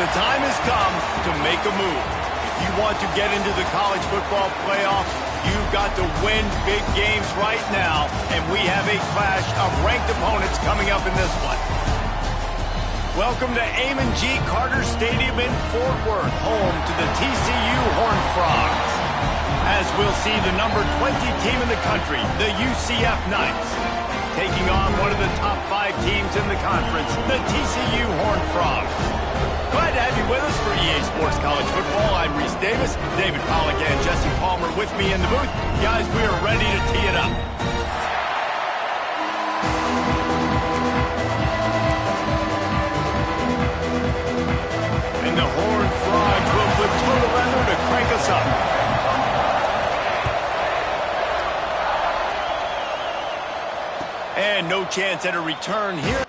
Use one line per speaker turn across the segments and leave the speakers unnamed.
The time has come to make a move. If you want to get into the college football playoff, you've got to win big games right now, and we have a clash of ranked opponents coming up in this one. Welcome to Amon G. Carter Stadium in Fort Worth, home to the TCU Horned Frogs. As we'll see the number 20 team in the country, the UCF Knights, taking on one of the top 5 teams in the conference, the TCU Horned Frogs. Glad to have you with us for EA Sports College Football. I'm Reese Davis, David Pollack and Jesse Palmer with me in the booth. Guys, we are ready to tee it up. And the Horned Frogs will put total leather to crank us up. And no chance at a return here.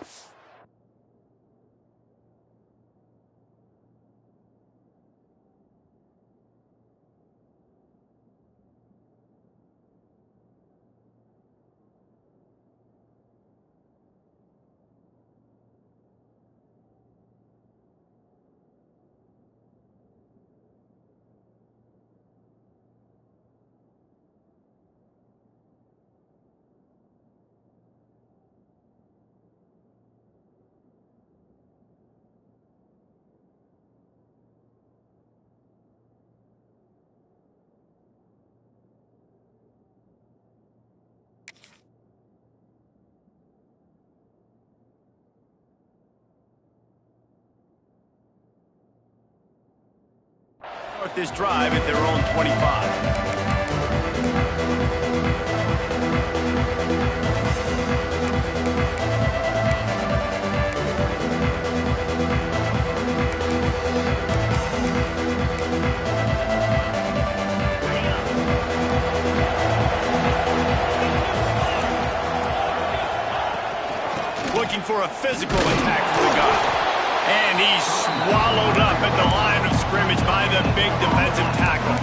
This drive at their own 25. Looking for a physical attack for the guy. And he's swallowed up at the line of scrimmage by the big defensive tackle.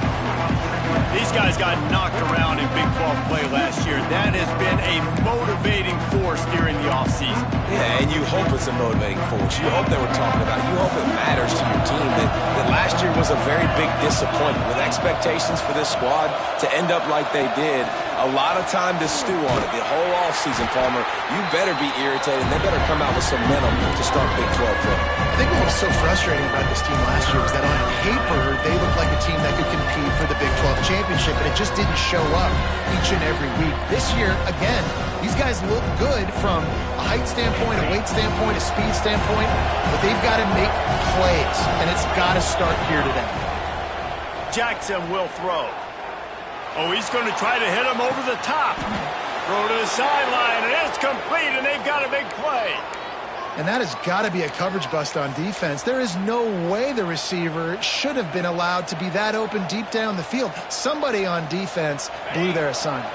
These guys got knocked around in Big 12 play last year. That has been a motivating force during the offseason.
Yeah, and you hope it's a motivating force. You hope they were talking about it. You hope it matters to your team that last year was a very big disappointment. With expectations for this squad to end up like they did, a lot of time to stew on it. The whole offseason, Palmer, you better be irritated. They better come out with some momentum to start Big 12 play.
I think what was so frustrating about this team last year was that on paper, they looked like a team that could compete for the Big 12 championship, but it just didn't show up each and every week. This year, again, these guys look good from a height standpoint, a weight standpoint, a speed standpoint, but they've got to make plays, and it's got to start here today.
Jackson will throw. Oh, he's going to try to hit him over the top. Throw to the sideline, and it's complete, and they've got a big play.
And that has got to be a coverage bust on defense. There is no way the receiver should have been allowed to be that open deep down the field. Somebody on defense blew their assignment.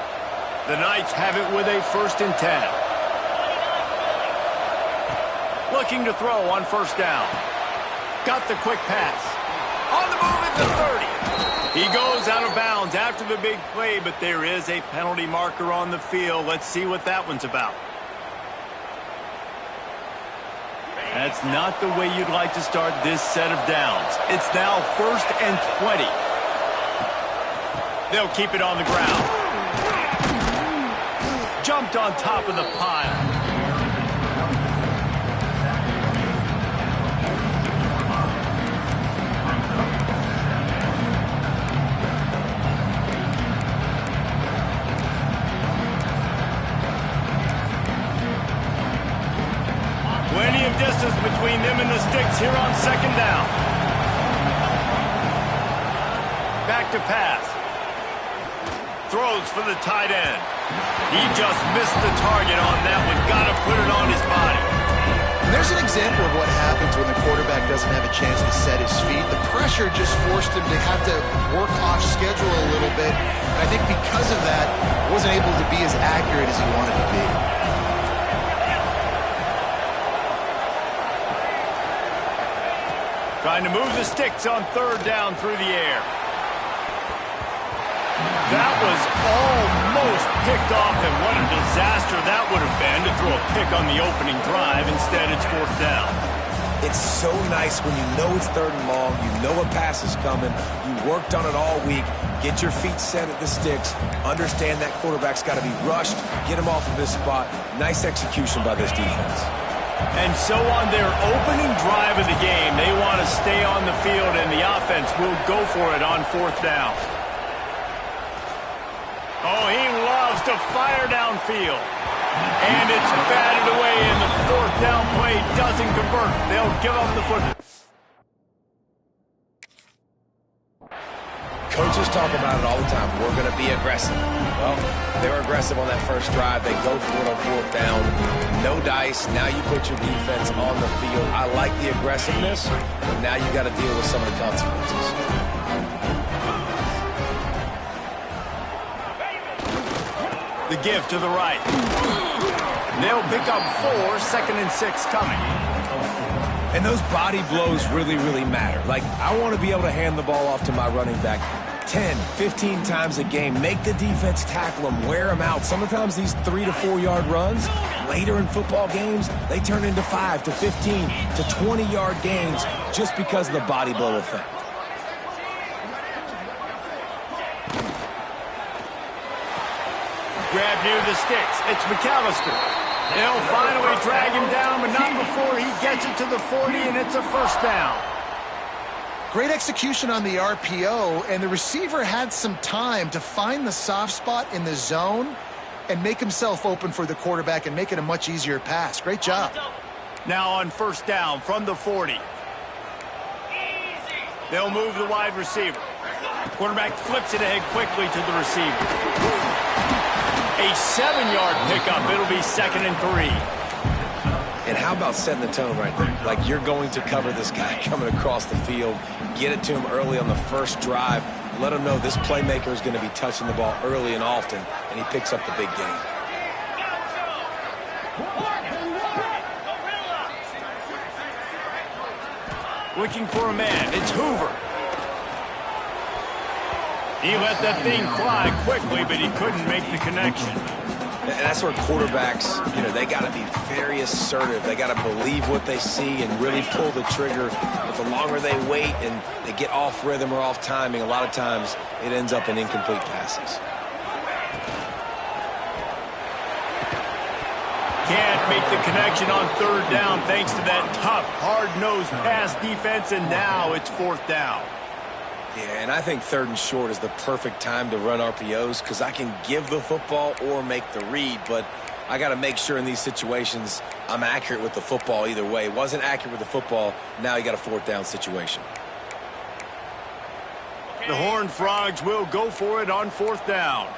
The Knights have it with a 1st and 10. Looking to throw on 1st down. Got the quick pass. On the move at the 30. He goes out of bounds after the big play, but there is a penalty marker on the field. Let's see what that one's about. That's not the way you'd like to start this set of downs. It's now 1st and 20. They'll keep it on the ground. Jumped on top of the pile. Plenty of distance between them and the sticks here on 2nd down. Back to pass. Throws for the tight end. He just missed the target on that one. Got to put it on his body.
And there's an example of what happens when the quarterback doesn't have a chance to set his feet. The pressure just forced him to have to work off schedule a little bit. And I think because of that, wasn't able to be as accurate as he wanted to be.
Trying to move the sticks on 3rd down through the air. That was almost picked off, and what a disaster that would have been to throw a pick on the opening drive. Instead, it's 4th down.
It's so nice when you know it's 3rd and long, you know a pass is coming, you worked on it all week, get your feet set at the sticks, understand that quarterback's got to be rushed, get him off of this spot. Nice execution by this defense.
And so on their opening drive of the game, they want to stay on the field, and the offense will go for it on 4th down. Oh, he loves to fire downfield. And it's batted away, and the 4th down play doesn't convert. They'll give up the football.
Coaches talk about it all the time. We're going to be aggressive. Well, they were aggressive on that first drive. They go for it on 4th down. No dice. Now you put your defense on the field. I like the aggressiveness, but now you got to deal with some of the consequences.
The give to the right. They'll pick up 4, 2nd and 6 coming.
And those body blows really, really matter. Like, I want to be able to hand the ball off to my running back 10, 15 times a game. Make the defense tackle them, wear them out. Sometimes these 3 to 4 yard runs, later in football games, they turn into 5 to 15 to 20 yard gains just because of the body blow effect.
Grab near the sticks. It's McAllister. They'll finally drag him down, but not before he gets it to the 40, and it's a 1st down.
Great execution on the RPO, and the receiver had some time to find the soft spot in the zone and make himself open for the quarterback and make it a much easier pass. Great job.
Now on 1st down from the 40. They'll move the wide receiver. Quarterback flips it ahead quickly to the receiver. A 7-yard pickup. It'll be 2nd and 3.
And how about setting the tone right there? Like, you're going to cover this guy coming across the field, get it to him early on the first drive, let him know this playmaker is going to be touching the ball early and often, and he picks up the big game.
Looking for a man. It's Hoover. He let that thing fly quickly, but he couldn't make the connection.
And that's where quarterbacks, they got to be very assertive. They got to believe what they see and really pull the trigger. But the longer they wait and they get off rhythm or off timing, a lot of times it ends up in incomplete passes.
Can't make the connection on 3rd down thanks to that tough, hard-nosed pass defense, and now it's 4th down.
Yeah, and I think 3rd and short is the perfect time to run RPOs because I can give the football or make the read, but I got to make sure in these situations I'm accurate with the football either way. Wasn't accurate with the football, now you got a 4th down situation.
The Horned Frogs will go for it on 4th down.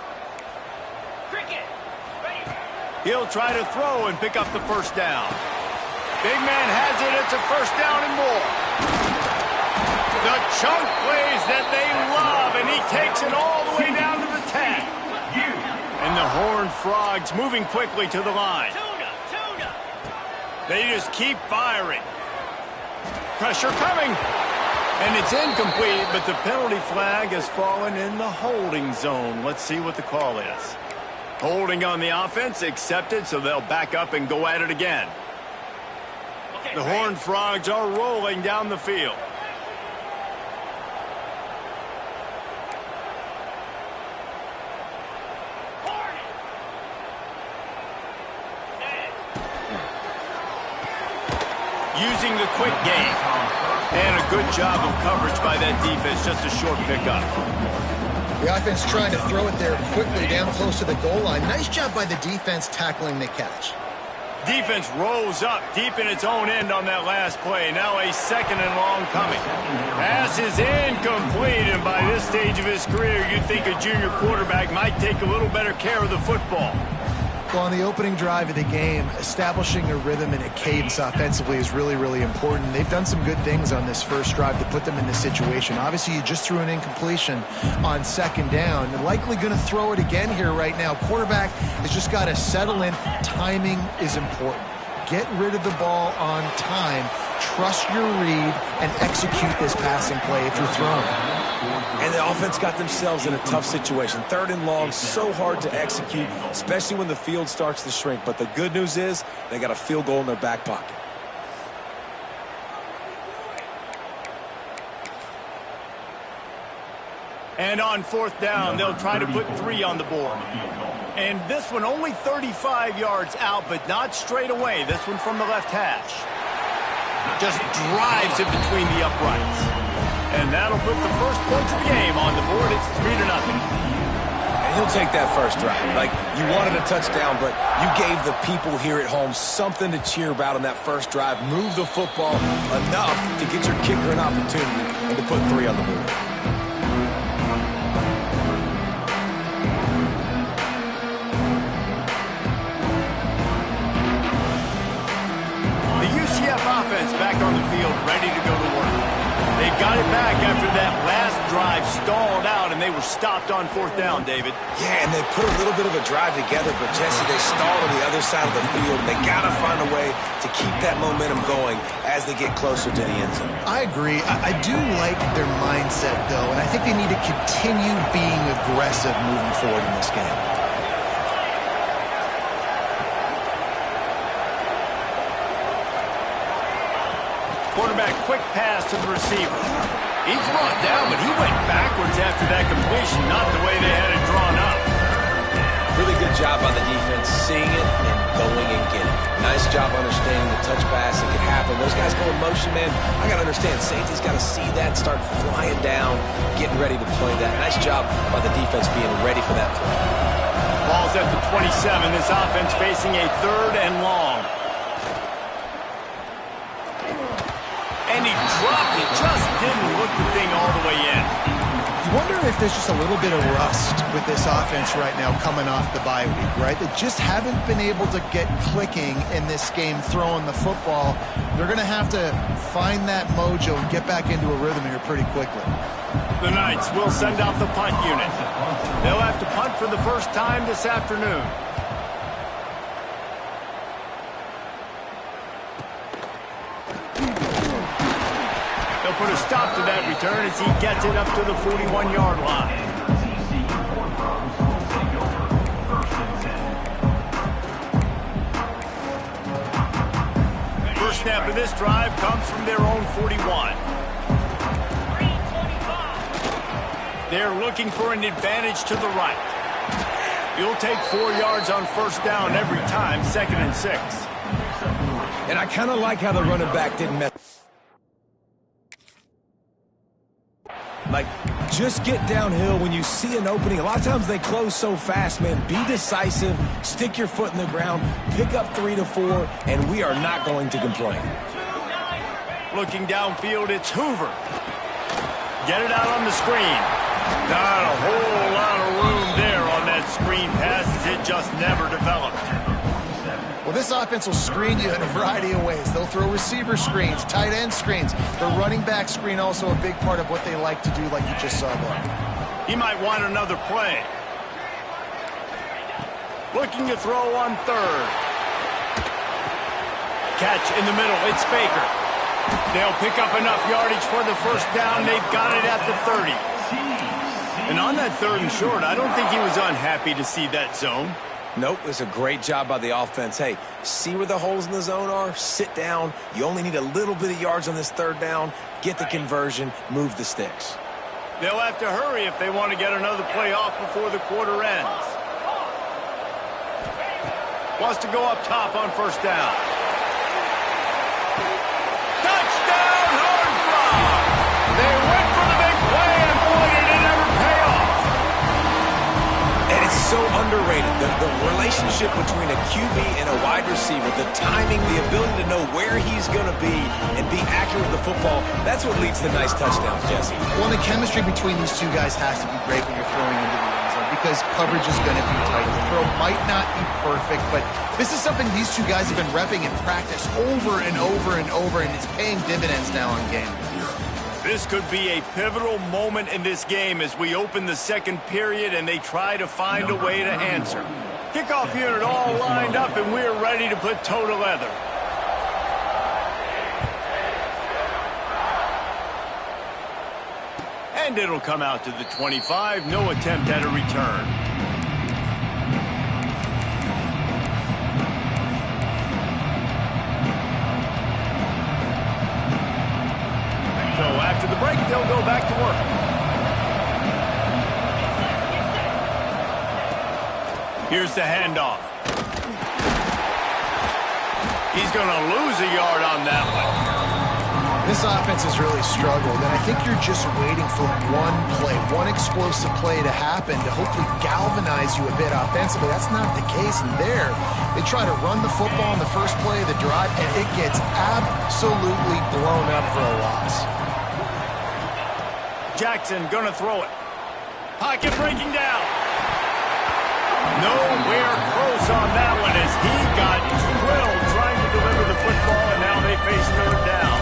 He'll try to throw and pick up the 1st down. Big man has it. It's a 1st down and more. The chunk plays that they love, and he takes it all the way down to the 10. And the Horned Frogs moving quickly to the line. They just keep firing. Pressure coming. And it's incomplete, but the penalty flag has fallen in the holding zone. Let's see what the call is. Holding on the offense, accepted, so they'll back up and go at it again. The Horned Frogs are rolling down the field. Using the quick game. And a good job of coverage by that defense. Just a short pickup.
The offense trying to throw it there quickly down close to the goal line. Nice job by the defense tackling the catch.
Defense rolls up deep in its own end on that last play. Now a 2nd and long coming. Pass is incomplete, and by this stage of his career, you'd think a junior quarterback might take a little better care of the football.
Well, on the opening drive of the game, establishing a rhythm and a cadence offensively is really, really important. They've done some good things on this first drive to put them in this situation. Obviously, you just threw an incompletion on 2nd down. They're likely going to throw it again here right now. Quarterback has just got to settle in. Timing is important. Get rid of the ball on time. Trust your read and execute this passing play if you're throwing.
And the offense got themselves in a tough situation. 3rd and long, so hard to execute, especially when the field starts to shrink. But the good news is they got a field goal in their back pocket.
And on fourth down, they'll try to put 3 on the board. And this one only 35 yards out, but not straight away. This one from the left hash. Just drives it between the uprights. And that'll put the first points of the game on the board. It's 3-0.
And he'll take that first drive. Like, you wanted a touchdown, but you gave the people here at home something to cheer about on that first drive. Move the football enough to get your kicker an opportunity and to put 3 on the board.
Offense back on the field, ready to go to work. They've got it back after that last drive stalled out, and they were stopped on fourth down, David.
Yeah, and they put a little bit of a drive together, but, Jesse, they stalled on the other side of the field. They got to find a way to keep that momentum going as they get closer to the end zone.
I agree. I do like their mindset, though, and I think they need to continue being aggressive moving forward in this game.
Quarterback quick pass to the receiver. He's brought down, but he went backwards after that completion, not the way they had it drawn up.
Really good job by the defense, seeing it and going and getting it. Nice job understanding the touch pass that could happen. Those guys go in motion, man. I got to understand, safety's got to see that, start flying down, getting ready to play that. Nice job by the defense being ready for that play.
Ball's at the 27. This offense facing a 3rd and long. And he dropped it, just didn't look the thing all the way in.
You wonder if there's just a little bit of rust with this offense right now coming off the bye week, right? They just haven't been able to get clicking in this game throwing the football. They're going to have to find that mojo and get back into a rhythm here pretty quickly.
The Knights will send out the punt unit. They'll have to punt for the first time this afternoon. Put a stop to that return as he gets it up to the 41-yard line. First snap of this drive comes from their own 41. They're looking for an advantage to the right. You'll take 4 yards on first down every time, 2nd and 6.
And I kind of like how the running back didn't mess. Like, just get downhill when you see an opening. A lot of times they close so fast, man. Be decisive, stick your foot in the ground, pick up 3 to 4, and we are not going to complain.
Looking downfield, it's Hoover. Get it out on the screen. Not a whole lot of room there on that screen pass as it just never developed.
Well, this offense will screen you in a variety of ways. They'll throw receiver screens, tight end screens. The running back screen also a big part of what they like to do, like you just saw there.
He might want another play. Looking to throw on 3rd. Catch in the middle. It's Baker. They'll pick up enough yardage for the first down. They've got it at the 30. And on that 3rd and short, I don't think he was unhappy to see that zone.
Nope, it's a great job by the offense. Hey, see where the holes in the zone are? Sit down. You only need a little bit of yards on this 3rd down. Get the conversion. Move the sticks.
They'll have to hurry if they want to get another play off before the quarter ends. Wants to go up top on first down. Touchdown, hard frog. They went for the big play, and boy, did it ever pay off.
And it's so underrated. The relationship between a QB and a wide receiver, the timing, the ability to know where he's going to be and be accurate with the football, that's what leads to nice touchdowns, Jesse.
Well, the chemistry between these two guys has to be great when you're throwing into the end zone because coverage is going to be tight. The throw might not be perfect, but this is something these two guys have been repping in practice over and over and over, and it's paying dividends now in game.
This could be a pivotal moment in this game as we open the second period and they try to find a way to answer. Kickoff unit all lined up and we're ready to put toe to leather. And it'll come out to the 25. No attempt at a return. So after the break, they'll go back to work. Here's the handoff. He's going to lose a yard on that one.
This offense has really struggled, and I think you're just waiting for one play, one explosive play to happen to hopefully galvanize you a bit offensively. That's not the case, and there, they try to run the football in the first play of the drive, and it gets absolutely blown up for a loss.
Jackson going to throw it. Pocket breaking down. Nowhere close on that one as he got drilled trying to deliver the football, and now they face third down.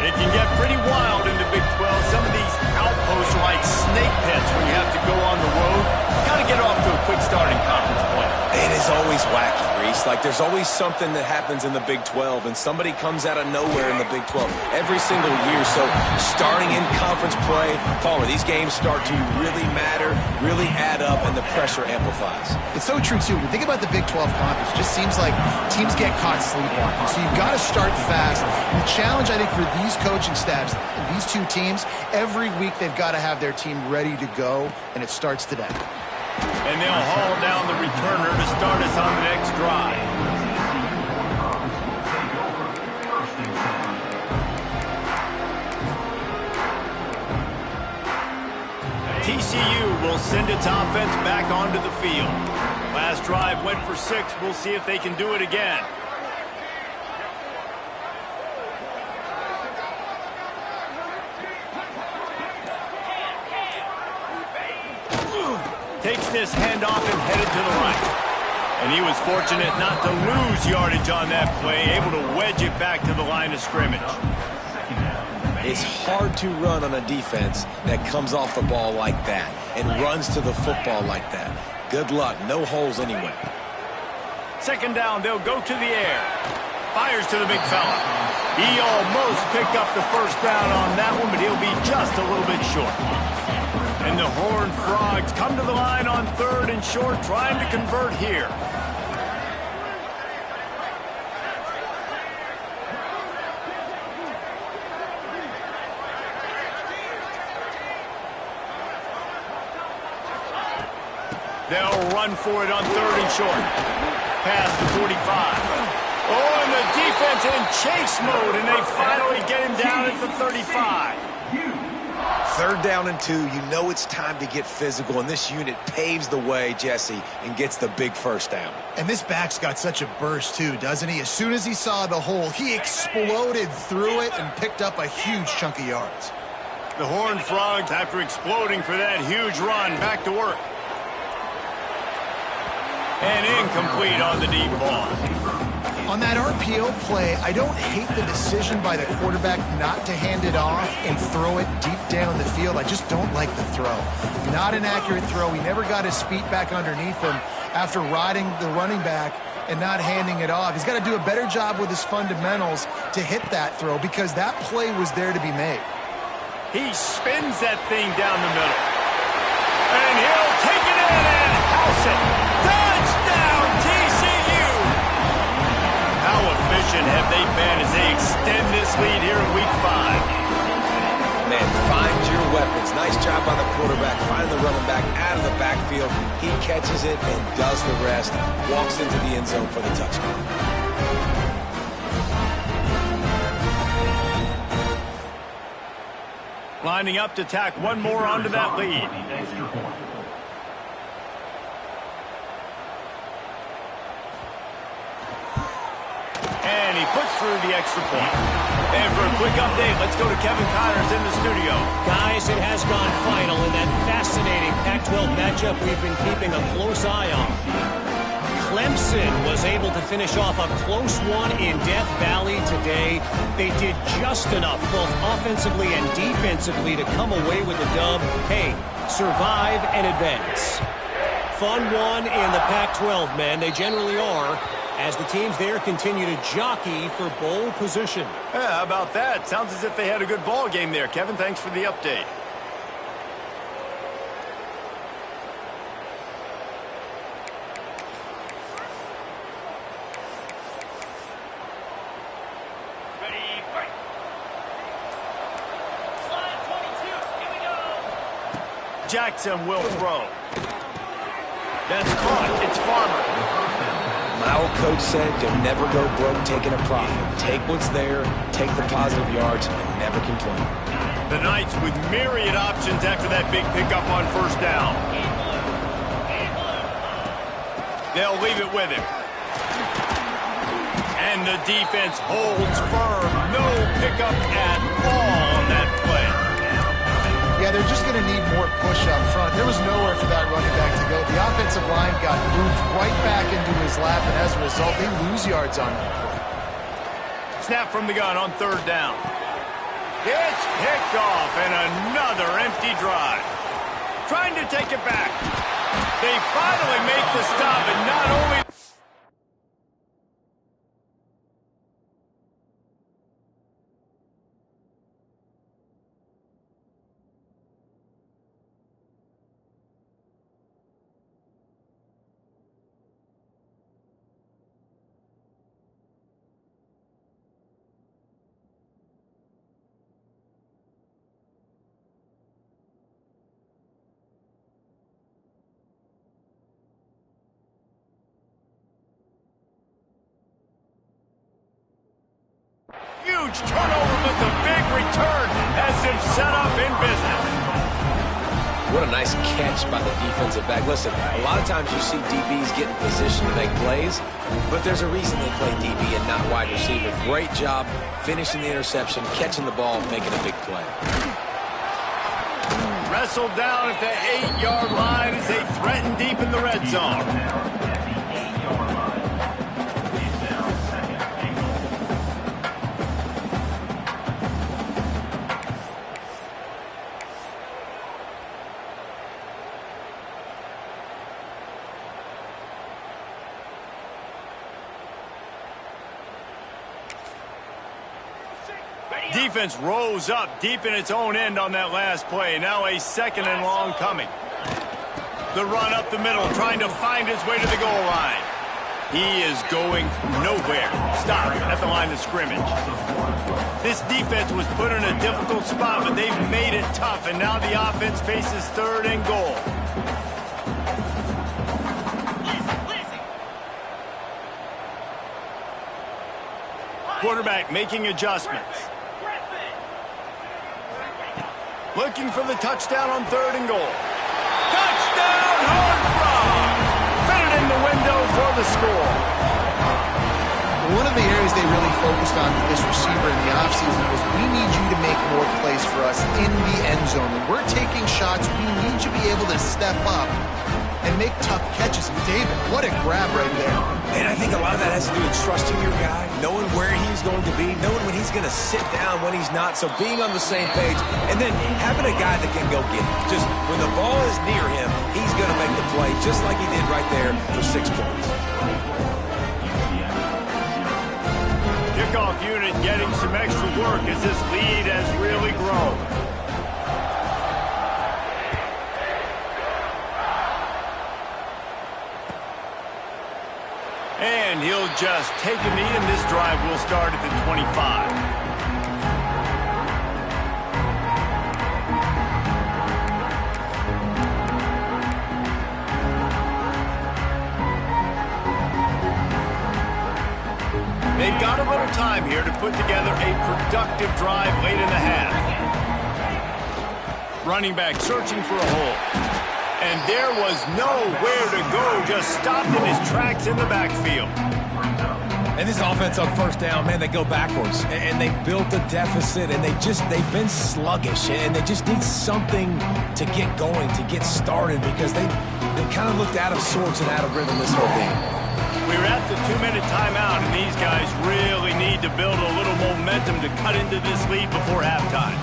It can get pretty wild in the Big 12. Some of these outposts are like snake pits when you have to go on the road. Got to get off to a quick start in conference play.
It is always wacky, Reese. Like, there's always something that happens in the Big 12, and somebody comes out of nowhere in the Big 12 every single year. So starting in conference play, Palmer, these games start to really matter, really add up, and the pressure amplifies.
It's so true, too. When you think about the Big 12 conference, it just seems like teams get caught sleepwalking. So you've got to start fast. And the challenge, I think, for these coaching staffs, these two teams, every week they've got to have their team ready to go, and it starts today.
And they'll haul down the returner to start us on the next drive. TCU will send its offense back onto the field. Last drive went for 6. We'll see if they can do it again. Takes this handoff and headed to the right. And he was fortunate not to lose yardage on that play, able to wedge it back to the line of scrimmage.
It's hard to run on a defense that comes off the ball like that and runs to the football like that. Good luck. No holes anyway.
Second down, they'll go to the air. Fires to the big fella. He almost picked up the first down on that one, but he'll be just a little bit short. And the Horned Frogs come to the line on 3rd and short, trying to convert here. They'll run for it on 3rd and short. Past the 45. Oh, and the defense in chase mode, and they finally get him down at the 35.
3rd down and 2, you know it's time to get physical, and this unit paves the way, Jesse, and gets the big first down.
And this back's got such a burst, too, doesn't he? As soon as he saw the hole, he exploded through it and picked up a huge chunk of yards.
The Horned Frogs, after exploding for that huge run, back to work. And incomplete on the deep ball.
On that RPO play, I don't hate the decision by the quarterback not to hand it off and throw it deep down the field. I just don't like the throw. Not an accurate throw. He never got his feet back underneath him after riding the running back and not handing it off. He's got to do a better job with his fundamentals to hit that throw because that play was there to be made.
He spins that thing down the middle. And he'll take it in and house it. Touchdown, TCU! How efficient have they been as they extend this lead here in Week 5?
Man, find your weapons. Nice job by the quarterback, finding the running back out of the backfield. He catches it and does the rest. Walks into the end zone for the touchdown.
Lining up to tack one more onto that lead. And he puts through the extra point. And for a quick update, let's go to Kevin Connors in the studio.
Guys, it has gone final in that fascinating Pac-12 matchup we've been keeping a close eye on. Clemson was able to finish off a close one in Death Valley today. They did just enough, both offensively and defensively, to come away with the dub. Hey, survive and advance. Fun one in the Pac-12, man. They generally are, as the teams there continue to jockey for bowl position.
Yeah, how about that? Sounds as if they had a good ball game there. Kevin, thanks for the update. Jackson will throw. That's caught. It's Farmer.
My old coach said you'll never go broke taking a profit. Take what's there, take the positive yards, and never complain.
The Knights with myriad options after that big pickup on first down. They'll leave it with him. And the defense holds firm. No pickup at all on that play.
Yeah, they're just going to need more push up front. There was nowhere for that running back to go. The offensive line got moved right back into his lap, and as a result, they lose yards on that play.
Snap from the gun on third down. It's picked off, and another empty drive. Trying to take it back. They finally make the stop, and not only... Huge turnover, but the big return has them set up in business.
What a nice catch by the defensive back. Listen, a lot of times you see DBs get in position to make plays, but there's a reason they play DB and not wide receiver. Great job finishing the interception, catching the ball, making a big play.
Wrestled down at the 8-yard line as they threaten deep in the red zone. Defense rose up deep in its own end on that last play. Now a second and long coming. The run up the middle, trying to find his way to the goal line. He is going nowhere. Stop at the line of scrimmage. This defense was put in a difficult spot, but they've made it tough, and now the offense faces third and goal. Quarterback making adjustments. Looking for the touchdown on third and goal. Touchdown, Horned Frog! Fit it in the window for the score.
One of the areas they really focused on with this receiver in the offseason was, we need you to make more plays for us in the end zone. When we're taking shots, we need you to be able to step up and make tough catches. And David, what a grab right there.
And I think a lot of that has to do with trusting your guy, knowing where he's going to be, knowing when he's going to sit down, when he's not, so being on the same page, and then having a guy that can go get it. Just when the ball is near him, he's going to make the play, just like he did right there for 6 points.
Kickoff unit getting some extra work as this lead has really grown. And he'll just take a knee, and this drive will start at the 25. They've got a little time here to put together a productive drive late in the half. Running back searching for a hole. And there was nowhere to go, just stopped in his tracks in the backfield.
And this offense on first down, man, they go backwards. And they built a deficit, and they've been sluggish. And they just need something to get going, to get started, because they kind of looked out of sorts and out of rhythm this whole game.
We're at the 2-minute timeout, and these guys really need to build a little momentum to cut into this lead before halftime.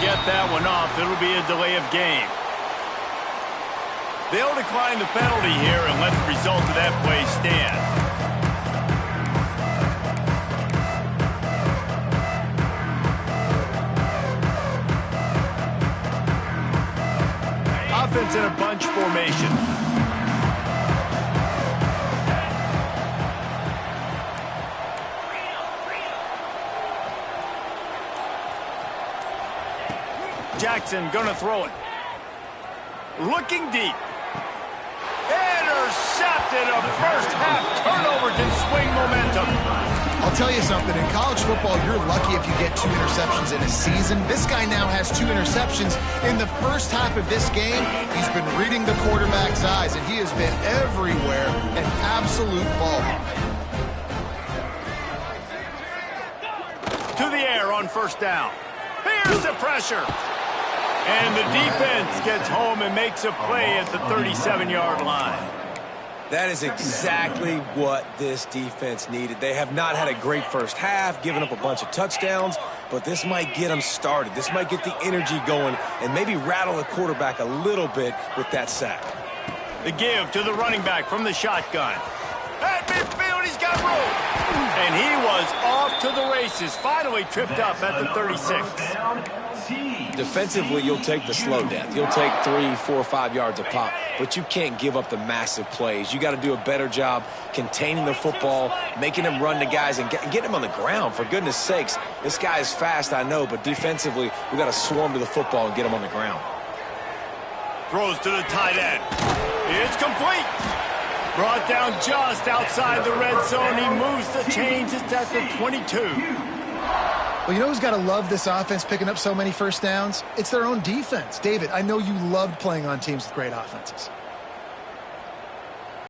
get that one off. It'll be a delay of game. They'll decline the penalty here and let the result of that play stand. Offense in a bunch formation. Jackson gonna throw it. Looking deep. Intercepted. A first half turnover can swing momentum.
I'll tell you something. In college football, you're lucky if you get 2 interceptions in a season. This guy now has 2 interceptions in the first half of this game. He's been reading the quarterback's eyes, and he has been everywhere, an absolute ball hawk.
To the air on first down. Here's the pressure. And the defense gets home and makes a play at the 37-yard line.
That is exactly what this defense needed. They have not had a great first half, given up a bunch of touchdowns, but this might get them started. This might get the energy going and maybe rattle the quarterback a little bit with that sack.
The give to the running back from the shotgun. At midfield, he's got room. And he was off to the races, finally tripped up at the 36.
Defensively, you'll take the slow death. You'll take 3, 4, 5 yards a pop, but you can't give up the massive plays. You got to do a better job containing the football, making him run to guys, and getting him on the ground. For goodness sakes, this guy is fast, I know, but defensively, we got to swarm to the football and get him on the ground.
Throws to the tight end. It's complete. Brought down just outside the red zone. He moves the chains. It's at the 22.
Well, you know who's got to love this offense picking up so many first downs? It's their own defense. David, I know you loved playing on teams with great offenses.